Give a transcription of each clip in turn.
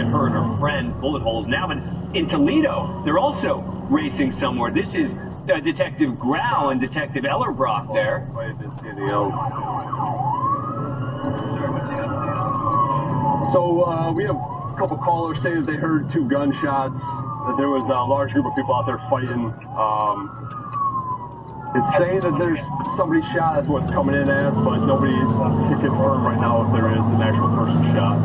at her and her friend, bullet holes. Now in Toledo, they're also racing somewhere. This is Detective Grau and Detective Ellerbrock there. I didn't see anything else. So we have a couple callers say that they heard 2 gunshots, that there was a large group of people out there fighting. It's saying that there's somebody shot, that's what it's coming in as, but nobody can confirm right now if there is an actual person shot.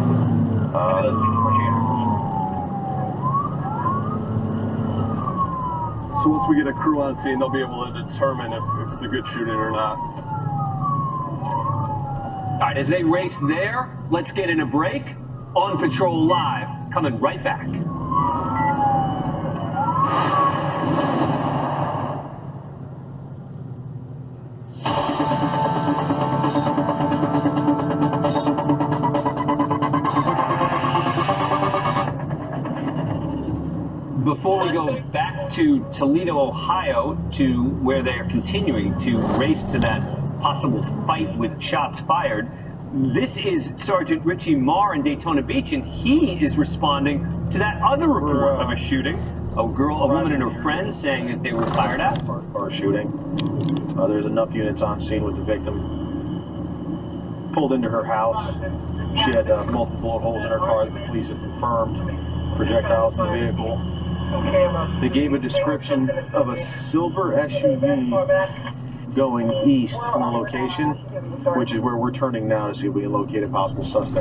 So once we get a crew on scene, they'll be able to determine if it's a good shooting or not. All right, as they race there, let's get in a break. On Patrol Live, coming right back. Before we go back to Toledo, Ohio, to where they are continuing to race to that possible fight with shots fired, this is Sergeant Richie Marr in Daytona Beach, and he is responding to that other report of a shooting. A woman and her friend saying that they were fired at. Or shooting. There's enough units on scene with the victim. Pulled into her house. She had multiple bullet holes in her car that the police have confirmed. Projectiles in the vehicle. They gave a description of a silver SUV going east from the location, which is where we're turning now to see if we can locate a possible suspect.